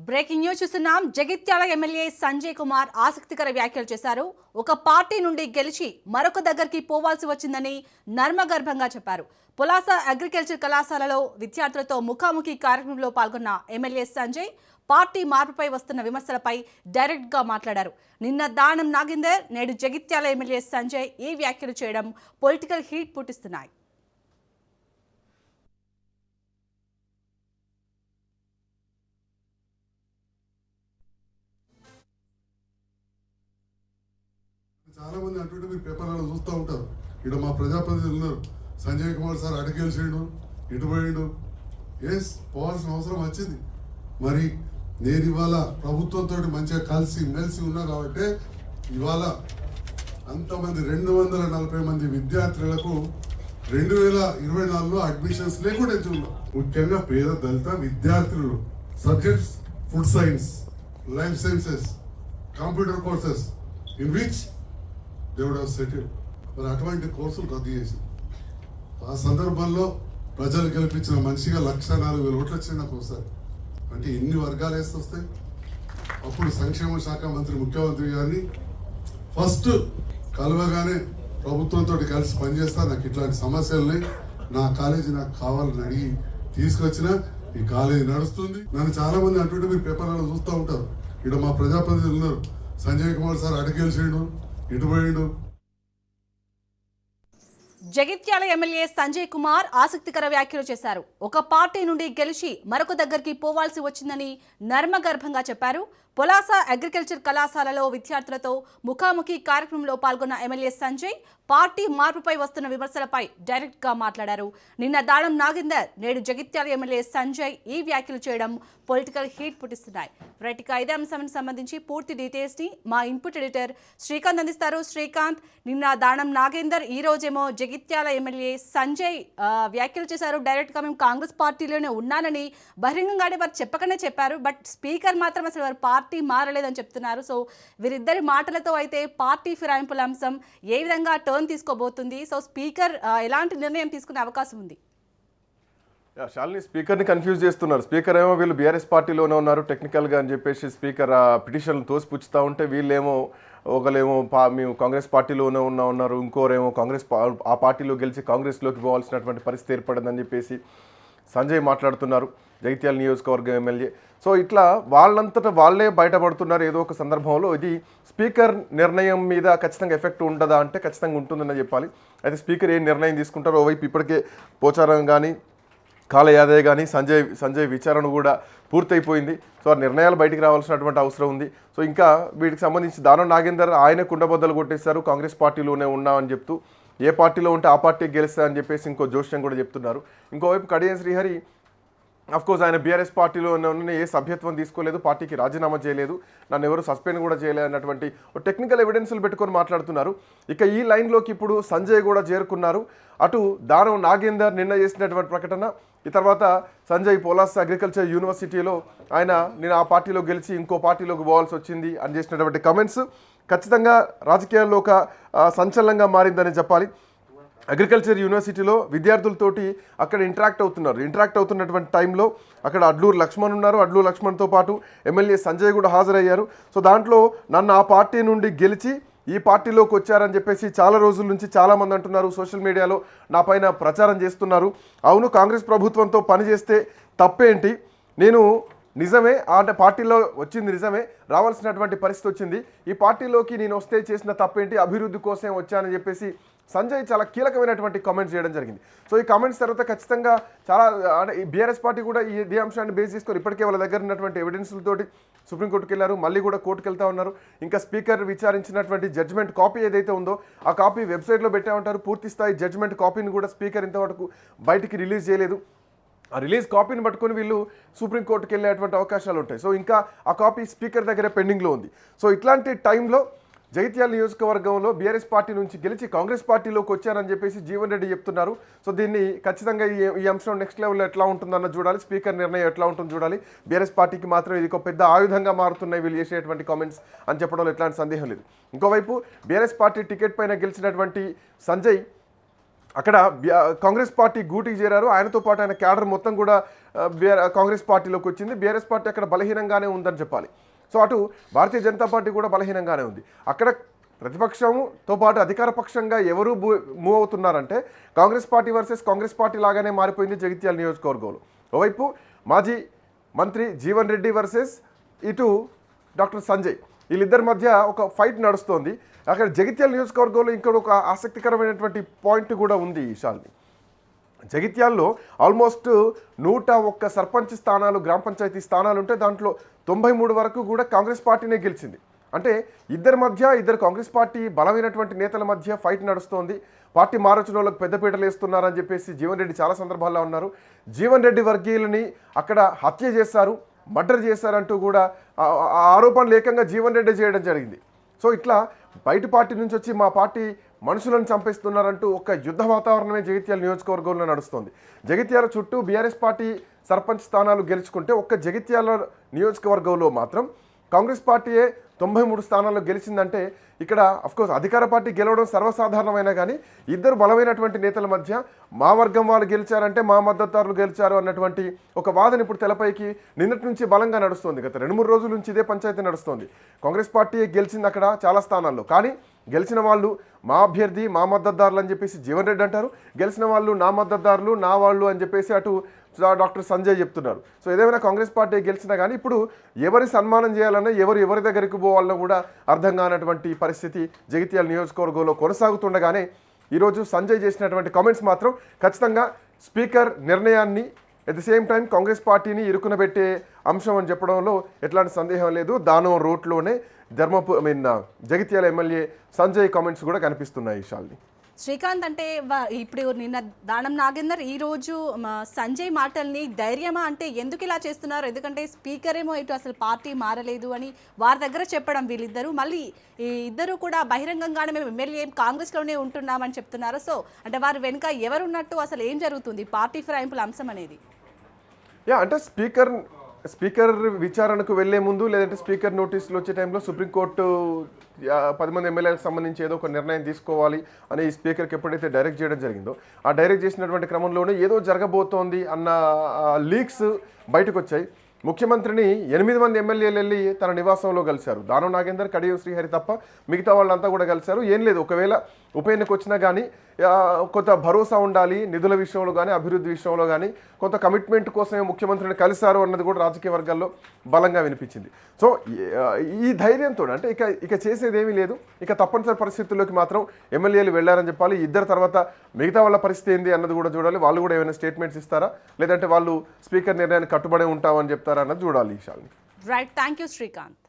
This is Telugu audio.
బ్రేకింగ్ న్యూస్ చూస్తున్నాం. జగిత్యాల ఎమ్మెల్యే సంజయ్ కుమార్ ఆసక్తికర వ్యాఖ్యలు చేశారు. ఒక పార్టీ నుండి గెలిచి మరొక దగ్గరికి పోవాల్సి వచ్చిందని నర్మగర్భంగా చెప్పారు. పులాస అగ్రికల్చర్ కళాశాలలో విద్యార్థులతో ముఖాముఖి కార్యక్రమంలో పాల్గొన్న ఎమ్మెల్యే సంజయ్ పార్టీ మార్పుపై వస్తున్న విమర్శలపై డైరెక్ట్ గా మాట్లాడారు. నిన్న దానం నాగేందర్, నేడు జగిత్యాల ఎమ్మెల్యే సంజయ్ ఈ వ్యాఖ్యలు చేయడం పొలిటికల్ హీట్ పుట్టిస్తున్నాయి. చాలా మంది అంటుంటే మీరు పేపర్లలో చూస్తూ ఉంటారు. ఇక్కడ మా ప్రజాప్రతినిధులు ఉన్నారు. సంజయ్ కుమార్ సార్ అటు గెలిచిండు, ఇటు పోయిండు. ఎస్, పోవాల్సిన అవసరం వచ్చింది. మరి నేను ఇవాళ ప్రభుత్వంతో మంచిగా కలిసి మెలిసి ఉన్నా కాబట్టి ఇవాళ అంతమంది 240 మంది విద్యార్థులకు 2024లో అడ్మిషన్స్ లేకుండా ఎంచుకున్నాం. ముఖ్యంగా పేద దళిత విద్యార్థులు subjects food science, life sciences, computer courses in which దేవుడు సెటిల్. మరి అటువంటి కోర్సులు రద్దు చేసి ఆ సందర్భంలో ప్రజలు గెలిపించిన మనిషిగా 1,04,000 ఓట్లు వచ్చింది నాకు ఒకసారి. అంటే ఎన్ని వర్గాలు వేస్తే వస్తాయి. అప్పుడు సంక్షేమ శాఖ మంత్రి ముఖ్యమంత్రి గారిని ఫస్ట్ కలవగానే ప్రభుత్వంతో కలిసి పనిచేస్తా, నాకు ఇట్లాంటి సమస్యలని నా కాలేజీ నాకు కావాలని అడిగి తీసుకొచ్చిన ఈ కాలేజీ నడుస్తుంది. నన్ను చాలా మంది అంటుంటే మీరు పేపర్లలో చూస్తూ ఉంటారు. ఇక్కడ మా ప్రజాప్రతినిధులు ఉన్నారు. సంజయ్ కుమార్ సార్ అటు గెలిచిండు, ఇటు పోయిండు. జగిత్యాల ఎమ్మెల్యే సంజయ్ కుమార్ ఆసక్తికర వ్యాఖ్యలు చేశారు. ఒక పార్టీ నుండి గెలిచి మరొక దగ్గరికి పోవాల్సి వచ్చిందని నర్మగర్భంగా చెప్పారు. పులాస అగ్రికల్చర్ కళాశాలలో విద్యార్థులతో ముఖాముఖి కార్యక్రమంలో పాల్గొన్న ఎమ్మెల్యే సంజయ్ పార్టీ మార్పుపై వస్తున్న విమర్శలపై డైరెక్ట్ గా మాట్లాడారు. నిన్న దానం నాగేందర్, నేడు జగిత్యాల ఎమ్మెల్యే సంజయ్ ఈ వ్యాఖ్యలు చేయడం పొలిటికల్ హీట్ పుట్టిస్తున్నాయి. రైట్గా ఇదే అంశానికి సంబంధించి పూర్తి డీటెయిల్స్ ని మా ఇన్పుట్ ఎడిటర్ శ్రీకాంత్ అందిస్తారు. శ్రీకాంత్, నిన్న దానం నాగేందర్, ఈ రోజేమో జగిత్యాల ఎమ్మెల్యే సంజయ్ వ్యాఖ్యలు చేశారు. డైరెక్ట్ గా మేము కాంగ్రెస్ పార్టీలోనే ఉన్నానని బహిరంగంగానే వారు చెప్పకనే చెప్పారు. బట్ స్పీకర్ మాత్రం అసలు వారు పార్టీ మారలేదని చెప్తున్నారు. సో వీరిద్దరి మాటలతో అయితే పార్టీ ఫిరాయింపుల అంశం ఏ విధంగా టర్న్ తీసుకోబోతుంది? సో స్పీకర్ ఎలాంటి నిర్ణయం తీసుకునే అవకాశం ఉంది? శాలిని, స్పీకర్ని కన్ఫ్యూజ్ చేస్తున్నారు. స్పీకర్ ఏమో వీళ్ళు బీఆర్ఎస్ పార్టీలోనే ఉన్నారు టెక్నికల్గా అని చెప్పేసి స్పీకర్ పిటిషన్లు తోసిపుచ్చుతూ ఉంటే, వీళ్ళేమో ఒకరేమో మేము కాంగ్రెస్ పార్టీలోనే ఉన్నారు, ఇంకోరేమో ఆ పార్టీలో గెలిచి కాంగ్రెస్లోకి పోవాల్సినటువంటి పరిస్థితి ఏర్పడిందని చెప్పేసి సంజయ్ మాట్లాడుతున్నారు, జగిత్యాల నియోజకవర్గం ఎమ్మెల్యే. సో ఇట్లా వాళ్ళంతటా వాళ్ళే బయటపడుతున్నారు ఏదో ఒక సందర్భంలో. ఇది స్పీకర్ నిర్ణయం మీద ఖచ్చితంగా ఎఫెక్ట్ ఉంటుందా అంటే ఖచ్చితంగా ఉంటుందని చెప్పాలి. అయితే స్పీకర్ ఏ నిర్ణయం తీసుకుంటారో, ఓవైపు ఇప్పటికే పోచారం కానీ కాళ యాదవ్ కానీ సంజయ్ విచారణ కూడా పూర్తయిపోయింది. సో ఆ నిర్ణయాలు బయటికి రావాల్సినటువంటి అవసరం ఉంది. సో ఇంకా వీటికి సంబంధించి దానం నాగేందర్ ఆయన కుండబద్దలు కొట్టేశారు, కాంగ్రెస్ పార్టీలోనే ఉన్నామని చెప్తూ ఏ పార్టీలో ఉంటే ఆ పార్టీకి గెలుస్తా అని చెప్పేసి ఇంకో జోష్యం కూడా చెప్తున్నారు. ఇంకోవైపు కడియం శ్రీహరి అఫ్కోర్స్ ఆయన బీఆర్ఎస్ పార్టీలో ఉన్న ఏ సభ్యత్వం తీసుకోలేదు, పార్టీకి రాజీనామా చేయలేదు, నన్ను ఎవరు సస్పెండ్ కూడా చేయలేదు అన్నటువంటి టెక్నికల్ ఎవిడెన్స్లు పెట్టుకొని మాట్లాడుతున్నారు. ఇక ఈ లైన్లోకి ఇప్పుడు సంజయ్ కూడా చేరుకున్నారు. అటు దానం నాగేందర్ నిన్న చేసినటువంటి ప్రకటన, ఈ తర్వాత సంజయ్ పులాస అగ్రికల్చర్ యూనివర్సిటీలో నేను ఆ పార్టీలో గెలిచి ఇంకో పార్టీలోకి పోవాల్సి వచ్చింది అని చేసినటువంటి కమెంట్స్ ఖచ్చితంగా రాజకీయాల్లో ఒక సంచలనంగా మారిందని చెప్పాలి. అగ్రికల్చర్ యూనివర్సిటీలో విద్యార్థులతోటి అక్కడ ఇంటరాక్ట్ అవుతున్నటువంటి టైంలో అక్కడ అడ్లూరు లక్ష్మణ్ ఉన్నారు. అడ్లూరు లక్ష్మణ్తో పాటు ఎమ్మెల్యే సంజయ్ కూడా హాజరయ్యారు. సో దాంట్లో నన్ను ఆ పార్టీ నుండి గెలిచి ఈ పార్టీలోకి వచ్చారని చెప్పేసి చాలా రోజుల నుంచి చాలామంది అంటున్నారు, సోషల్ మీడియాలో నా పైన ప్రచారం చేస్తున్నారు. అవును, కాంగ్రెస్ ప్రభుత్వంతో పనిచేస్తే తప్పేంటి, నేను నిజమే అంటే పార్టీలో వచ్చింది నిజమే, రావాల్సినటువంటి పరిస్థితి వచ్చింది, ఈ పార్టీలోకి నేను వస్తే చేసిన తప్పేంటి, అభివృద్ధి కోసం వచ్చానని చెప్పేసి సంజయ్ చాలా కీలకమైనటువంటి కామెంట్స్ చేయడం జరిగింది. సో ఈ కామెంట్స్ తర్వాత ఖచ్చితంగా చాలా ఈ బీఆర్ఎస్ పార్టీ కూడా ఇదే అంశాన్ని బేస్ చేసుకొని ఇప్పటికే వాళ్ళ దగ్గర ఉన్నటువంటి ఎవిడెన్స్లతోటి సుప్రీంకోర్టుకి వెళ్ళారు, మళ్ళీ కూడా కోర్టుకు వెళ్తూ ఉన్నారు. ఇంకా స్పీకర్ విచారించినటువంటి జడ్జ్మెంట్ కాపీ ఏదైతే ఉందో ఆ కాపీ వెబ్సైట్లో పెట్టే ఉంటారు. పూర్తి స్థాయి జడ్జ్మెంట్ కాపీని కూడా స్పీకర్ ఇంతవరకు బయటికి రిలీజ్ చేయలేదు. ఆ రిలీజ్ కాపీని పట్టుకొని వీళ్ళు సుప్రీంకోర్టుకి వెళ్ళేటువంటి అవకాశాలు ఉంటాయి. సో ఇంకా ఆ కాపీ స్పీకర్ దగ్గర పెండింగ్లో ఉంది. సో ఇట్లాంటి టైంలో జగిత్యాల నియోజకవర్గంలో బీఆర్ఎస్ పార్టీ నుంచి గెలిచి కాంగ్రెస్ పార్టీలోకి వచ్చారని చెప్పేసి జీవన్ రెడ్డి చెప్తున్నారు. సో దీన్ని ఖచ్చితంగా ఈ అంశం నెక్స్ట్ లెవెల్లో ఎట్లా ఉంటుందన్న చూడాలి, స్పీకర్ నిర్ణయం ఎట్లా ఉంటుందో చూడాలి. బీఆర్ఎస్ పార్టీకి మాత్రం ఇది ఒక పెద్ద ఆయుధంగా మారుతున్నాయి వీళ్ళు చేసేటువంటి కామెంట్స్ అని చెప్పడంలో ఎట్లాంటి సందేహం లేదు. ఇంకోవైపు బీఆర్ఎస్ పార్టీ టికెట్ పైన గెలిచినటువంటి సంజయ్ అక్కడ కాంగ్రెస్ పార్టీ గూటికి చేరారు. ఆయనతో పాటు ఆయన క్యాడర్ మొత్తం కూడా కాంగ్రెస్ పార్టీలోకి వచ్చింది. బీఆర్ఎస్ పార్టీ అక్కడ బలహీనంగానే ఉందని చెప్పాలి. సో అటు భారతీయ జనతా పార్టీ కూడా బలహీనంగానే ఉంది. అక్కడ ప్రతిపక్షంతో పాటు అధికార పక్షంగా ఎవరు మూవ్ అవుతున్నారంటే Congress party versus Congress party లాగానే మారిపోయింది జగిత్యాల నియోజకవర్గంలో. ఓవైపు మాజీ మంత్రి జీవన్ రెడ్డి వర్సెస్ ఇటు డాక్టర్ సంజయ్, వీళ్ళిద్దరి మధ్య ఒక ఫైట్ నడుస్తోంది. అక్కడ జగిత్యాల నియోజకవర్గంలో ఇంకొక ఆసక్తికరమైనటువంటి పాయింట్ కూడా ఉంది శాలిని. జగిత్యాల్లో ఆల్మోస్ట్ 101 సర్పంచ్ స్థానాలు, గ్రామ పంచాయతీ స్థానాలు ఉంటే దాంట్లో 93 వరకు కూడా కాంగ్రెస్ పార్టీనే గెలిచింది. అంటే ఇద్దరు కాంగ్రెస్ పార్టీ బలమైనటువంటి నేతల మధ్య ఫైట్ నడుస్తోంది. పార్టీ మారొచ్చిన వాళ్ళకి పెద్దపీటలు వేస్తున్నారని చెప్పేసి జీవన్ రెడ్డి చాలా సందర్భాల్లో ఉన్నారు. జీవన్ రెడ్డి వర్గీయులని అక్కడ హత్య చేశారు, మర్డర్ చేశారంటూ కూడా ఆరోపణలు ఏకంగా జీవన్ రెడ్డి చేయడం జరిగింది. సో ఇట్లా బయట పార్టీ నుంచి వచ్చి మా పార్టీ మనుషులను చంపేస్తున్నారంటూ ఒక యుద్ధ వాతావరణమే జగిత్యాల నియోజకవర్గంలో నడుస్తోంది. జగిత్యాల చుట్టూ బీఆర్ఎస్ పార్టీ సర్పంచ్ స్థానాలు గెలుచుకుంటే ఒక్క జగిత్యాల నియోజకవర్గంలో మాత్రం కాంగ్రెస్ పార్టీయే 93 స్థానాల్లో గెలిచిందంటే ఇక్కడ అఫ్కోర్స్ అధికార పార్టీ గెలవడం సర్వసాధారణమైన కానీ ఇద్దరు బలమైనటువంటి నేతల మధ్య మా వర్గం వాళ్ళు గెలిచారంటే మా మద్దతుదారులు గెలిచారు అన్నటువంటి ఒక వాదన ఇప్పుడు తెలపైకి నిన్నటి నుంచి బలంగా నడుస్తుంది. గత 2-3 రోజుల నుంచి ఇదే పంచాయతీ నడుస్తుంది. కాంగ్రెస్ పార్టీ గెలిచింది అక్కడ చాలా స్థానాల్లో, కానీ గెలిచిన వాళ్ళు మా అభ్యర్థి మా మద్దతుదారులు అని చెప్పేసి జీవన్ రెడ్డి అంటారు, గెలిచిన వాళ్ళు నా మద్దతుదారులు నా వాళ్ళు అని చెప్పేసి అటు డాక్టర్ సంజయ్ చెప్తున్నారు. సో ఏదేమైనా కాంగ్రెస్ పార్టీ గెలిచినా కానీ ఇప్పుడు ఎవరి సన్మానం చేయాలన్నా ఎవరి దగ్గరికి పోవాలన్నా కూడా అర్థం కానటువంటి పరిస్థితి జగిత్యాల నియోజకవర్గంలో కొనసాగుతుండగానే ఈరోజు సంజయ్ చేసినటువంటి కామెంట్స్ మాత్రం ఖచ్చితంగా స్పీకర్ నిర్ణయాన్ని at the same time Congress పార్టీని ఇరుకునబెట్టే అంశం అని చెప్పడంలో ఎట్లాంటి సందేహం లేదు. దానం రోడ్లోనే జగిత్యాల ఎమ్మెల్యే సంజయ్ కామెంట్స్ కూడా కనిపిస్తున్నాయి శాలిని. శ్రీకాంత్, అంటే ఇప్పుడు నిన్న దానం నాగేందర్ ఈరోజు సంజయ్ మాటల్ని ధైర్యమా అంటే ఎందుకు ఇలా చేస్తున్నారు? ఎందుకంటే స్పీకర్ ఏమో ఇటు అసలు పార్టీ మారలేదు అని వారి దగ్గర చెప్పడం, వీళ్ళిద్దరూ మళ్ళీ ఈ ఇద్దరు కూడా బహిరంగంగానే మేము ఎమ్మెల్యే కాంగ్రెస్లోనే ఉంటున్నామని చెప్తున్నారు. సో అంటే వారు వెనుక ఎవరున్నట్టు, అసలు ఏం జరుగుతుంది పార్టీ ఫిరాయింపుల అంశం అనేది? అంటే స్పీకర్ విచారణకు వెళ్లే ముందు లేదంటే స్పీకర్ నోటీసులు వచ్చే టైంలో సుప్రీంకోర్టు 10 మంది ఎమ్మెల్యేలకు సంబంధించి ఏదో ఒక నిర్ణయం తీసుకోవాలి అని ఈ స్పీకర్కి ఎప్పుడైతే డైరెక్ట్ చేయడం జరిగిందో ఆ డైరెక్ట్ చేసినటువంటి క్రమంలోనే ఏదో జరగబోతోంది అన్న లీక్స్ బయటకు వచ్చాయి. ముఖ్యమంత్రిని 8 మంది ఎమ్మెల్యేలు వెళ్ళి తన నివాసంలో కలిశారు. దానం నాగేందర్, కడియం శ్రీహరి తప్ప మిగతా వాళ్ళంతా కూడా కలిశారు. ఏం లేదు, ఒకవేళ ఉప ఎన్నిక వచ్చినా కానీ కొంత భరోసా ఉండాలి, నిధుల విషయంలో కానీ అభివృద్ధి విషయంలో కానీ కొంత కమిట్మెంట్ కోసమే ముఖ్యమంత్రిని కలిశారు అన్నది కూడా రాజకీయ వర్గాల్లో బలంగా వినిపించింది. సో ఈ ధైర్యంతో అంటే ఇక చేసేది ఏమీ లేదు, ఇక తప్పనిసరి పరిస్థితుల్లోకి మాత్రం ఎమ్మెల్యేలు వెళ్ళారని చెప్పాలి. ఇద్దరు తర్వాత మిగతా వాళ్ళ పరిస్థితి ఏంది అన్నది కూడా చూడాలి. వాళ్ళు కూడా ఏమైనా స్టేట్మెంట్స్ ఇస్తారా లేదంటే వాళ్ళు స్పీకర్ నిర్ణయానికి కట్టుబడి ఉంటామని చెప్తారా అన్నది చూడాలి. Right, thank you Srikanth.